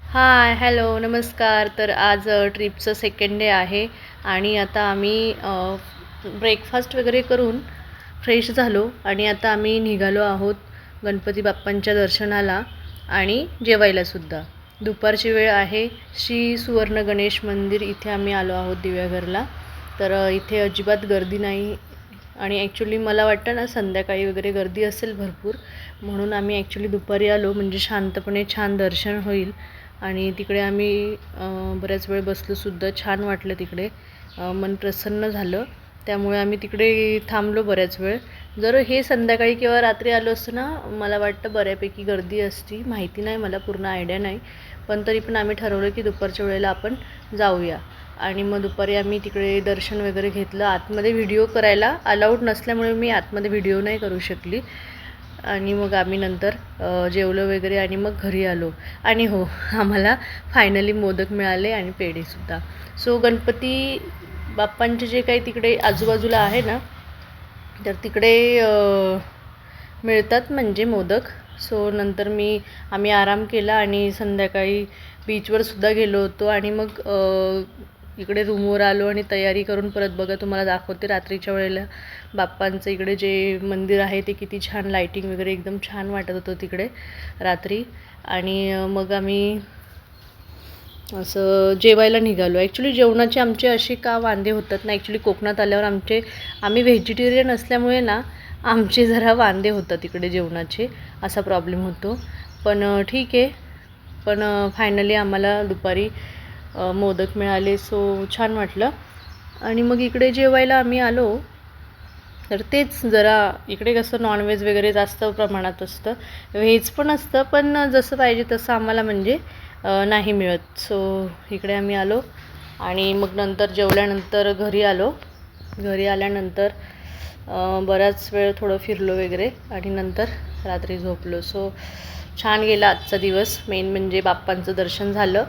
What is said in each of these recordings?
हाय, hello, नमस्कार. तर आज ट्रिपचं सेकंड डे आहे आणि आता आम्ही ब्रेकफास्ट वगैरे करून फ्रेश झालो आणि आता आम्ही निघालो आहोत गणपती बाप्पांच्या दर्शनाला आणि जेवायलासुद्धा. दुपारची वेळ आहे. श्री सुवर्ण गणेश मंदिर इथे आम्ही आलो आहोत दिव्याघरला. तर इथे अजिबात गर्दी नाही आणि ॲक्च्युली मला वाटतं ना संध्याकाळी वगैरे गर्दी असेल भरपूर, म्हणून आम्ही ॲक्च्युली दुपारी आलो म्हणजे शांतपणे छान दर्शन होईल. आणि तिकडे आम्ही बऱ्याच वेळ बसलोसुद्धा. छान वाटलं तिकडे, मन प्रसन्न झालं. त्यामुळे आम्ही तिकडे थांबलो बऱ्याच वेळ. जर हे संध्याकाळी किंवा रात्री आलो असतो ना, मला वाटतं बऱ्यापैकी गर्दी असती. माहिती नाही, मला पूर्ण आयडिया नाही, पण तरी पण आम्ही ठरवलं की दुपारच्या वेळेला आपण जाऊया. आणि मग दुपारी आम्ही तिकडे दर्शन वगैरे घेतलं. आतमध्ये व्हिडिओ करायला अलाउड नसल्यामुळे मी आतमध्ये व्हिडिओ नाही करू शकली. आणि मग आम्ही नंतर जेवलो वगैरे आणि मग घरी आलो. आणि हो, आम्हाला फायनली मोदक मिळाले आणि पेढेसुद्धा. सो गणपती बाप्पांचे जे काही तिकडे आजूबाजूला आहे ना, तर तिकडे मिळतात म्हणजे मोदक. सो नंतर आम्ही आराम केला आणि संध्याकाळी बीचवरसुद्धा गेलो होतो आणि मग इकडे रूमवर आलो आणि तयारी करून परत बघा तुम्हाला दाखवते रात्रीच्या वेळेला बाप्पांचं इकडे जे मंदिर आहे ते किती छान लाईटिंग वगैरे एकदम छान वाटत होतं तिकडे रात्री. आणि मग आम्ही असं जेवायला निघालो. ॲक्च्युली जेवणाचे आमचे असे का वांदे होतात ना, ॲक्च्युली कोकणात आल्यावर आम्ही व्हेजिटेरियन असल्यामुळे ना आमचे जरा वांदे होतात तिकडे जेवणाचे, असा प्रॉब्लेम होतो. पण ठीक आहे. पण फायनली आम्हाला दुपारी मोदक मिळाले, सो छान वाटलं. आणि मग इकडे जेवायला आम्ही आलो. तर तेच जरा इकडे कसं नॉनव्हेज वगैरे जास्त प्रमाणात असतं, व्हेज पण असतं, पण जसं पाहिजे तसं आम्हाला म्हणजे नाही मिळत. सो इकडे आम्ही आलो आणि मग नंतर जेवल्यानंतर घरी आलो. घरी आल्यानंतर बराच वेळ थोडं फिरलो वगैरे आणि नंतर रात्री झोपलो. सो छान गेला आजचा दिवस. मेन म्हणजे बाप्पांचं दर्शन झालं,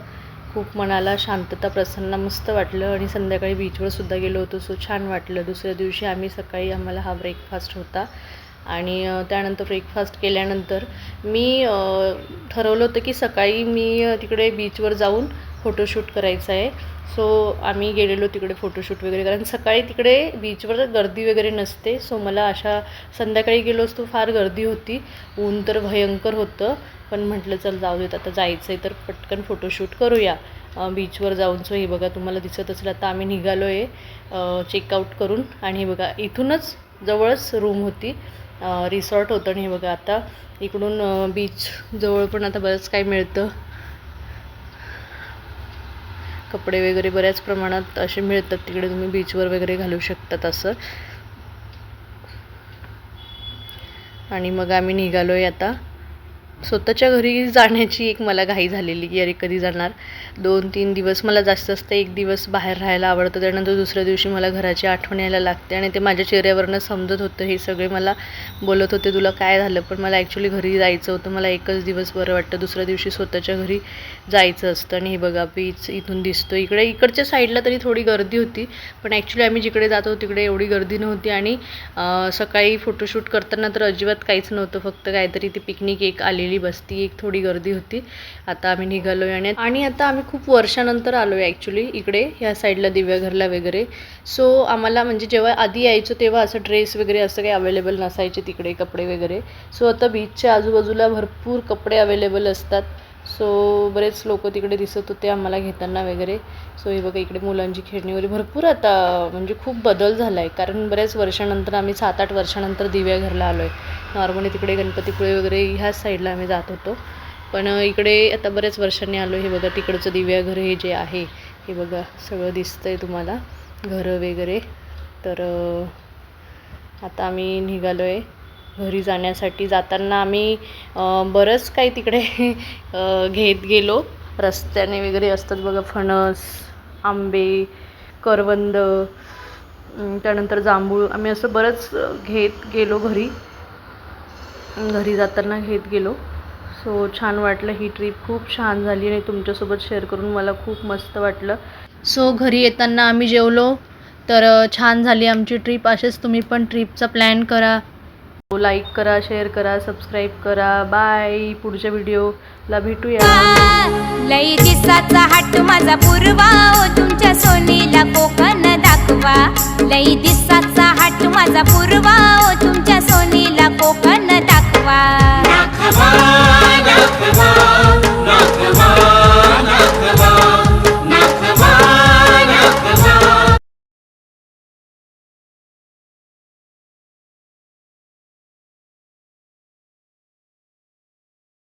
खूप मनाला शांतता, प्रसन्न, मस्त वाटलं. आणि संध्याकाळी बीचवरसुद्धा गेलो होतो, सो छान वाटलं. दुसऱ्या दिवशी सकाळी आम्हाला हा ब्रेकफास्ट होता आणि त्यानंतर ब्रेकफास्ट केल्यानंतर मी ठरवलं होतं की सकाळी मी तिकडे बीचवर जाऊन फोटोशूट करायचं आहे. सो आम्ही गेलेलो तिकडे फोटोशूट वगैरे, कारण सकाळी तिकडे बीचवर गर्दी वगैरे नसते. सो मला संध्याकाळी गेलो असतो फार गर्दी होती, ऊन तर भयंकर होतं. पण म्हटलं चल जाऊ देत, आता जायचं आहे तर पटकन फोटोशूट करूया बीचवर जाऊन. सो हे बघा तुम्हाला दिसत असेल आता आम्ही निघालो आहे चेकआउट करून. आणि हे बघा इथूनच जवळच रूम होती, रिसॉर्ट होतं. आणि हे बघा आता इकडून बीच जवळ पण आता बरंच काही मिळतं, कपडे वगैरे बऱ्याच प्रमाणात असे मिळतात तिकडे, तुम्ही बीचवर वगैरे घालू शकतात असं. आणि मग आम्ही निघालो आहे आता. स्वतःच्या घरी जाण्याची एक मला घाई झालेली की अरे कधी जाणार. 2-3 दिवस मला जास्त असतं, 1 दिवस बाहेर राहायला आवडतं. त्यानंतर दुसऱ्या दिवशी मला घराची आठवण यायला लागते आणि ते माझ्या चेहऱ्यावरनं समजत होतं. हे सगळे मला बोलत होते तुला काय झालं, पण मला ॲक्च्युली घरी जायचं होतं. मला एकच दिवस बरं वाटतं, दुसऱ्या दिवशी स्वतःच्या घरी जायचं असतं. आणि हे बघा बीच इथून दिसतो. इकडच्या साईडला तरी थोडी गर्दी होती, पण ॲक्च्युली आम्ही जिकडे जातो तिकडे एवढी गर्दी नव्हती. आणि सकाळी फोटोशूट करताना तर अजिबात काहीच नव्हतं, फक्त काहीतरी ती पिकनिक एक आलेली बसती, एक थोडी गर्दी होती. आता आम्ही निघालो आहे आणि आता आम्ही खूप वर्षानंतर आलो आहे ॲक्च्युली इकडे ह्या साईडला दिव्याघरला वगैरे. सो आम्हाला म्हणजे जेव्हा आधी यायचो तेव्हा असं ड्रेस वगैरे असं काही अवेलेबल नसायचे तिकडे, कपडे वगैरे. सो आता बीचच्या आजूबाजूला भरपूर कपडे अवेलेबल असतात. सो बरेच लोक तिकडे दिसत होते आम्हाला घेताना वगैरे. सो हे बघा इकडे मुलांची खेळणी वगैरे भरपूर आता म्हणजे खूप बदल झाला आहे, कारण बऱ्याच वर्षानंतर आम्ही 7-8 वर्षानंतर दिव्याघरला आलो आहे. नॉर्मली तिकडे गणपतीपुळे वगैरे ह्याच साईडला आम्ही जात होतो, पण इकडे आता बऱ्याच वर्षांनी आलो. हे बघा तिकडचं दिव्याघर हे जे आहे हे बघा सगळं दिसतंय तुम्हाला, घरं वगैरे. तर आता आम्ही निघालो आहे घरी जाण्यासाठी. जाताना आम्ही बरंच काही तिकडे घेत गेलो. रस्त्याने वगैरे असतात बघा फणस, आंबे, करवंद, त्यानंतर जांभूळ. आम्ही असं बरंच घेत गेलो घरी जाताना घेत गेलो. सो छान वाटलं, ही ट्रिप खूप छान झाली आणि तुमच्यासोबत शेअर करून मला खूप मस्त वाटलं. सो घरी येताना आम्ही जेवलो. तर छान झाली आमची ट्रिप. असेच तुम्ही पण ट्रिपचा प्लॅन करा. लाईक करा, शेअर करा, सबस्क्राईब करा. बाय. पुढच्या व्हिडिओला भेटूया. लई दिसाचा हट्ट माझा पूर्वा, ओ तुमच्या सोनीला कोकण दाखवा. लई दिसाचा हट्ट माझा पूर्वा, ओ